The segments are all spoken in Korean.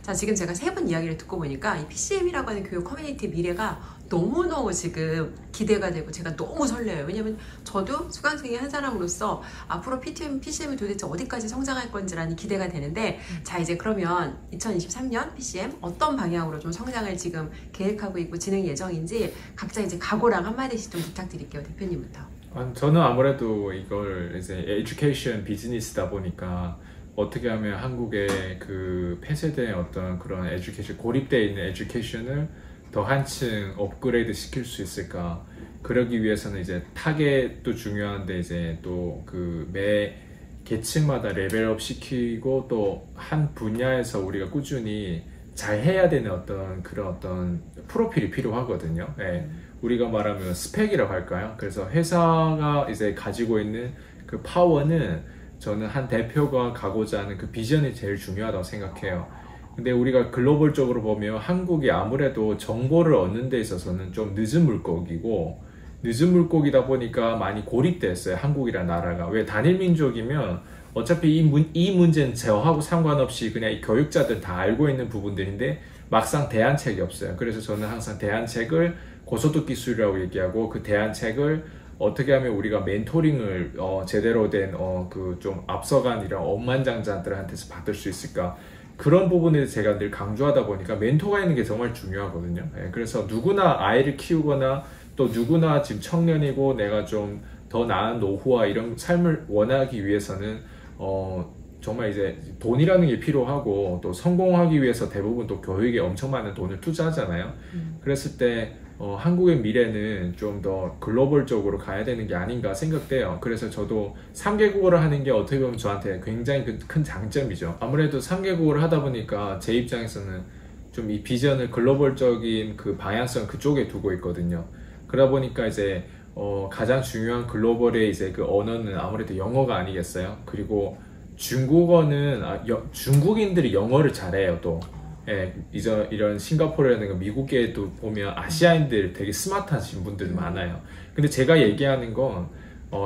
자, 지금 제가 세 분 이야기를 듣고 보니까 이 PCM이라고 하는 교육 커뮤니티 미래가 너무너무 지금 기대가 되고 제가 너무 설레요. 왜냐면 저도 수강생의 한 사람으로서 앞으로 PCM이 도대체 어디까지 성장할 건지라는 기대가 되는데, 자, 이제 그러면 2023년 PCM 어떤 방향으로 좀 성장을 지금 계획하고 있고 진행 예정인지 각자 이제 각오랑 한마디씩 좀 부탁드릴게요. 대표님부터. 저는 아무래도 이걸 이제 에듀케이션 비즈니스다 보니까 어떻게 하면 한국의 그 폐쇄된 어떤 그런 에듀케이션, 고립되어 있는 에듀케이션을 더 한층 업그레이드 시킬 수 있을까. 그러기 위해서는 이제 타겟도 중요한데 이제 또 그 매 계층마다 레벨업 시키고 또 한 분야에서 우리가 꾸준히 잘 해야 되는 어떤 그런 어떤 프로필이 필요하거든요. 예. 우리가 말하면 스펙이라고 할까요? 그래서 회사가 이제 가지고 있는 그 파워는 저는 한 대표가 가고자 하는 그 비전이 제일 중요하다고 생각해요. 근데 우리가 글로벌적으로 보면 한국이 아무래도 정보를 얻는 데 있어서는 좀 늦은 물고기다 보니까 많이 고립됐어요. 한국이라는 나라가. 왜 단일 민족이면 어차피 이 문제는 저하고 상관없이 그냥 이 교육자들 다 알고 있는 부분들인데 막상 대안책이 없어요. 그래서 저는 항상 대안책을 고소득 기술이라고 얘기하고, 그 대안책을 어떻게 하면 우리가 멘토링을 제대로 된 그 좀 앞서간 이런 억만장자들한테서 받을 수 있을까, 그런 부분에 제가 늘 강조하다 보니까 멘토가 있는 게 정말 중요하거든요. 예, 그래서 누구나 아이를 키우거나 또 누구나 지금 청년이고 내가 좀 더 나은 노후와 이런 삶을 원하기 위해서는 정말 이제 돈이라는 게 필요하고, 또 성공하기 위해서 대부분 또 교육에 엄청 많은 돈을 투자하잖아요. 그랬을 때 한국의 미래는 좀 더 글로벌적으로 가야 되는 게 아닌가 생각돼요. 그래서 저도 3개국어를 하는 게 어떻게 보면 저한테 굉장히 큰 장점이죠. 아무래도 3개국어를 하다 보니까 제 입장에서는 좀 이 비전을 글로벌적인 그 방향성 그쪽에 두고 있거든요. 그러다 보니까 이제 가장 중요한 글로벌의 이제 그 언어는 아무래도 영어가 아니겠어요. 그리고 중국어는 중국인들이 영어를 잘해요. 또 예, 이런 싱가포르라든가 미국에도 보면 아시아인들 되게 스마트하신 분들이 많아요. 근데 제가 얘기하는 건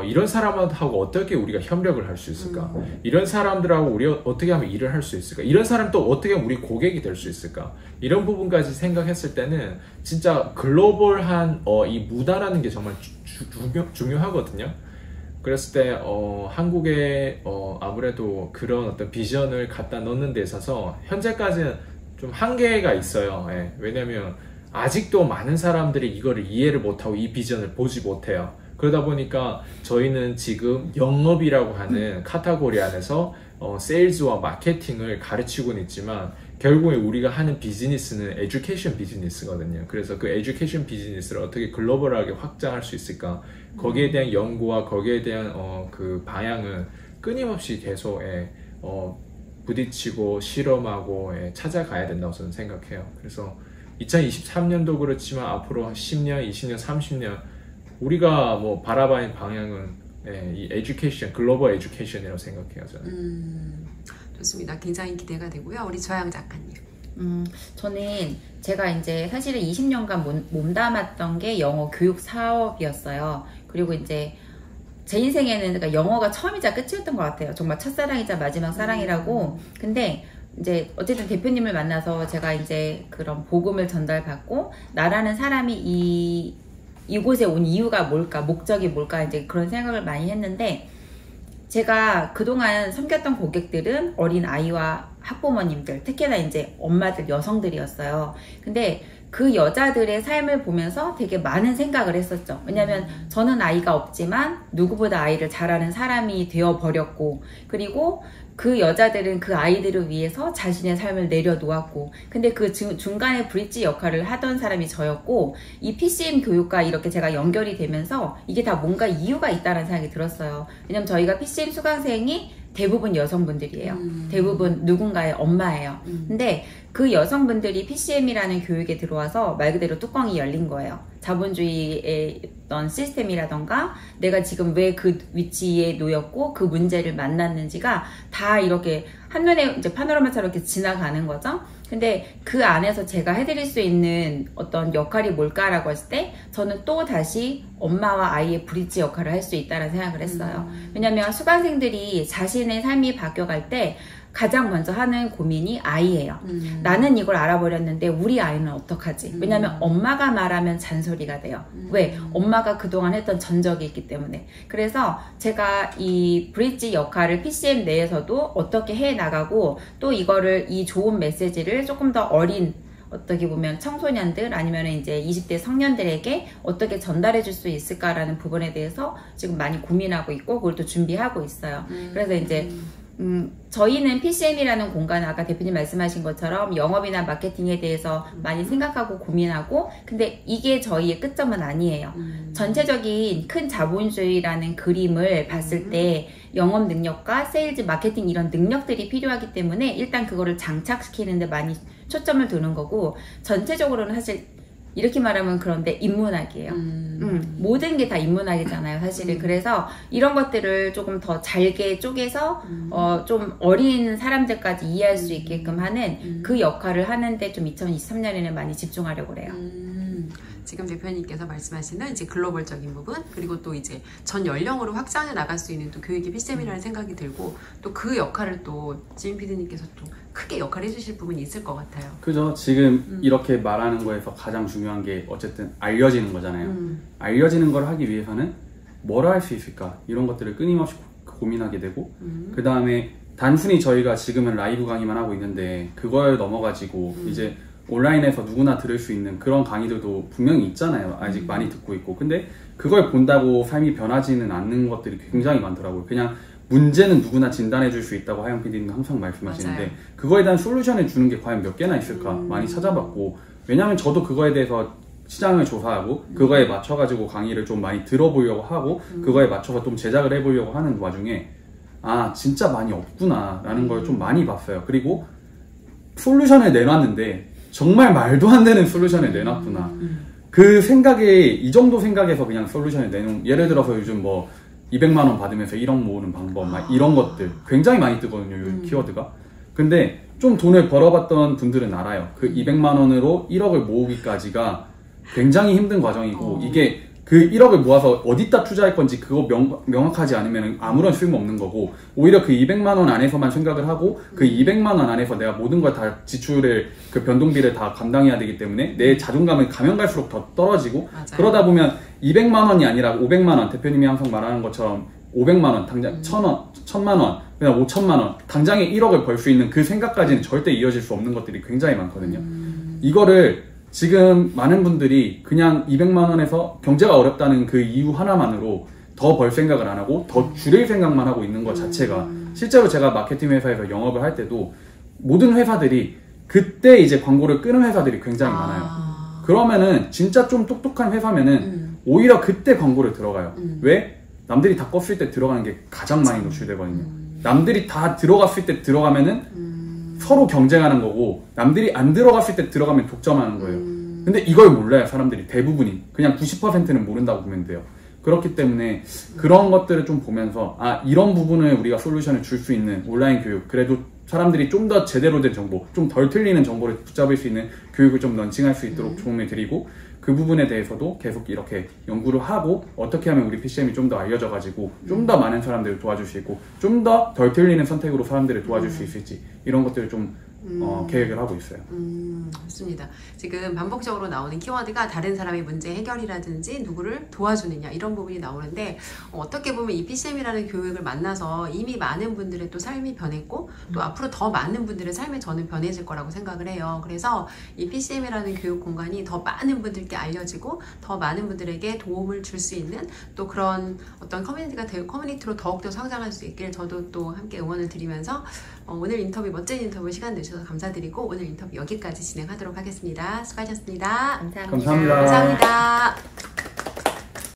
이런 사람하고 어떻게 우리가 협력을 할 수 있을까? 이런 사람들하고 우리가 어떻게 하면 일을 할 수 있을까? 이런 사람 또 어떻게 하면 우리 고객이 될 수 있을까? 이런 부분까지 생각했을 때는 진짜 글로벌한 이 문화라는 게 정말 중요하거든요. 그랬을 때 한국에 아무래도 그런 어떤 비전을 갖다 넣는 데 있어서 현재까지는 좀 한계가 있어요. 예. 왜냐면 아직도 많은 사람들이 이거를 이해를 못하고 이 비전을 보지 못해요. 그러다 보니까 저희는 지금 영업이라고 하는 카테고리 안에서 세일즈와 마케팅을 가르치고는 있지만 결국에 우리가 하는 비즈니스는 에듀케이션 비즈니스거든요. 그래서 그 에듀케이션 비즈니스를 어떻게 글로벌하게 확장할 수 있을까, 거기에 대한 연구와 거기에 대한 그 방향은 끊임없이 계속 부딪히고 실험하고 찾아가야 된다고 저는 생각해요. 그래서 2023년도 그렇지만 앞으로 10년, 20년, 30년 우리가 뭐 바라봐는 방향은 이 에듀케이션, 글로벌 에듀케이션이라고 생각해요, 저는. 좋습니다. 굉장히 기대가 되고요. 우리 조양 작가님. 저는 제가 이제 사실은 20년간 몸담았던 게 영어 교육 사업이었어요. 그리고 이제 제 인생에는 그러니까 영어가 처음이자 끝이었던 것 같아요. 정말 첫사랑이자 마지막 사랑이라고. 근데 이제 어쨌든 대표님을 만나서 제가 이제 그런 복음을 전달받고 나라는 사람이 이곳에 온 이유가 뭘까, 목적이 뭘까, 이제 그런 생각을 많이 했는데, 제가 그동안 섬겼던 고객들은 어린 아이와 학부모님들, 특히나 이제 엄마들, 여성들이었어요. 근데 그 여자들의 삶을 보면서 되게 많은 생각을 했었죠. 왜냐면 저는 아이가 없지만 누구보다 아이를 잘하는 사람이 되어버렸고, 그리고 그 여자들은 그 아이들을 위해서 자신의 삶을 내려놓았고, 근데 그 중간에 브릿지 역할을 하던 사람이 저였고, 이 PCM 교육과 이렇게 제가 연결이 되면서 이게 다 뭔가 이유가 있다는 생각이 들었어요. 왜냐면 저희가 PCM 수강생이 대부분 여성분들이에요. 대부분 누군가의 엄마예요. 근데 그 여성분들이 PCM이라는 교육에 들어와서 말 그대로 뚜껑이 열린 거예요. 자본주의의 어떤 시스템이라던가 내가 지금 왜 그 위치에 놓였고 그 문제를 만났는지가 다 이렇게 한눈에 이제 파노라마처럼 이렇게 지나가는 거죠. 근데 그 안에서 제가 해드릴 수 있는 어떤 역할이 뭘까라고 했을 때 저는 또 다시 엄마와 아이의 브릿지 역할을 할 수 있다는 생각을 했어요. 왜냐면 수강생들이 자신의 삶이 바뀌어갈 때 가장 먼저 하는 고민이 아이예요. 나는 이걸 알아버렸는데 우리 아이는 어떡하지? 왜냐면 엄마가 말하면 잔소리가 돼요. 왜? 엄마가 그동안 했던 전적이 있기 때문에. 그래서 제가 이 브릿지 역할을 PCM 내에서도 어떻게 해나가고 또 이거를 이 좋은 메시지를 조금 더 어린 어떻게 보면 청소년들 아니면 이제 20대 성년들에게 어떻게 전달해 줄 수 있을까라는 부분에 대해서 지금 많이 고민하고 있고 그걸 또 준비하고 있어요. 그래서 이제 저희는 PCM이라는 공간은 아까 대표님 말씀하신 것처럼 영업이나 마케팅에 대해서 많이 생각하고 고민하고 근데 이게 저희의 끝점은 아니에요. 전체적인 큰 자본주의라는 그림을 봤을 때 영업 능력과 세일즈, 마케팅 이런 능력들이 필요하기 때문에 일단 그거를 장착시키는 데 많이 초점을 두는 거고 전체적으로는 사실 이렇게 말하면 그런데 인문학이에요. 모든 게 다 인문학이잖아요, 사실은. 그래서 이런 것들을 조금 더 잘게 쪼개서 좀 어린 사람들까지 이해할 수 있게끔 하는 그 역할을 하는데 좀 2023년에는 많이 집중하려고 그래요. 지금 대표님께서 말씀하시는 이제 글로벌적인 부분 그리고 또 이제 전 연령으로 확장해 나갈 수 있는 또 교육이 PCM이라는 생각이 들고 또 그 역할을 또 지민 PD님께서 또 크게 역할을 해주실 부분이 있을 것 같아요. 그죠. 지금 이렇게 말하는 거에서 가장 중요한 게 어쨌든 알려지는 거잖아요. 알려지는 걸 하기 위해서는 뭘 할 수 있을까 이런 것들을 끊임없이 고민하게 되고 그 다음에 단순히 저희가 지금은 라이브 강의만 하고 있는데 그걸 넘어가지고 이제 온라인에서 누구나 들을 수 있는 그런 강의들도 분명히 있잖아요. 아직 많이 듣고 있고. 근데 그걸 본다고 삶이 변하지는 않는 것들이 굉장히 많더라고요. 그냥 문제는 누구나 진단해 줄 수 있다고 하영 PD님은 항상 말씀하시는데 맞아요. 그거에 대한 솔루션을 주는 게 과연 몇 개나 있을까 많이 찾아봤고 왜냐하면 저도 그거에 대해서 시장을 조사하고 그거에 맞춰가지고 강의를 좀 많이 들어보려고 하고 그거에 맞춰서 좀 제작을 해보려고 하는 와중에 아 진짜 많이 없구나 라는 걸 좀 많이 봤어요. 그리고 솔루션을 내놨는데 정말 말도 안 되는 솔루션을 내놨구나. 그 생각에 이 정도 생각에서 그냥 솔루션을 내놓은 예를 들어서 요즘 뭐 200만 원 받으면서 1억 모으는 방법 막 이런 것들 굉장히 많이 뜨거든요. 요 키워드가. 근데 좀 돈을 벌어봤던 분들은 알아요. 그 200만 원으로 1억을 모으기까지가 굉장히 힘든 과정이고 이게 그 1억을 모아서 어디다 투자할 건지 그거 명확하지 않으면 아무런 쓸모 없는 거고 오히려 그 200만 원 안에서만 생각을 하고 그 200만 원 안에서 내가 모든 걸 다 지출을 그 변동비를 다 감당해야 되기 때문에 내 자존감은 가면 갈수록 더 떨어지고 맞아요. 그러다 보면 200만 원이 아니라 500만 원 대표님이 항상 말하는 것처럼 500만 원 당장 1000원, 1000만 원, 그냥 5천만 원 당장에 1억을 벌 수 있는 그 생각까지는 절대 이어질 수 없는 것들이 굉장히 많거든요. 이거를 지금 많은 분들이 그냥 200만 원에서 경제가 어렵다는 그 이유 하나만으로 더 벌 생각을 안 하고 더 줄일 생각만 하고 있는 것 자체가 실제로 제가 마케팅 회사에서 영업을 할 때도 모든 회사들이 그때 이제 광고를 끄는 회사들이 굉장히 많아요. 그러면은 진짜 좀 똑똑한 회사면은 오히려 그때 광고를 들어가요. 왜? 남들이 다 껐을 때 들어가는 게 가장 많이 노출되거든요. 남들이 다 들어갔을 때 들어가면은 서로 경쟁하는 거고 남들이 안 들어갔을 때 들어가면 독점하는 거예요. 근데 이걸 몰라요. 사람들이 대부분이. 그냥 90%는 모른다고 보면 돼요. 그렇기 때문에 그런 것들을 좀 보면서 아 이런 부분을 우리가 솔루션을 줄 수 있는 온라인 교육 그래도 사람들이 좀 더 제대로 된 정보 좀 덜 틀리는 정보를 붙잡을 수 있는 교육을 좀 런칭할 수 있도록 도움을 드리고 그 부분에 대해서도 계속 이렇게 연구를 하고 어떻게 하면 우리 PCM이 좀 더 알려져 가지고 좀 더 많은 사람들을 도와줄 수 있고 좀 더 덜 틀리는 선택으로 사람들을 도와줄 수 있을지 이런 것들을 좀 계획을 하고 있어요. 좋습니다. 지금 반복적으로 나오는 키워드가 다른 사람의 문제 해결이라든지 누구를 도와주느냐 이런 부분이 나오는데 어떻게 보면 이 PCM이라는 교육을 만나서 이미 많은 분들의 또 삶이 변했고 또 앞으로 더 많은 분들의 삶의 저는 변해질 거라고 생각을 해요. 그래서 이 PCM이라는 교육 공간이 더 많은 분들께 알려지고 더 많은 분들에게 도움을 줄 수 있는 또 그런 어떤 커뮤니티로 더욱더 성장할 수 있길 저도 또 함께 응원을 드리면서 오늘 인터뷰 멋진 인터뷰 시간 내주셔서 감사드리고 오늘 인터뷰 여기까지 진행하도록 하겠습니다. 수고하셨습니다. 감사합니다. 감사합니다. 감사합니다.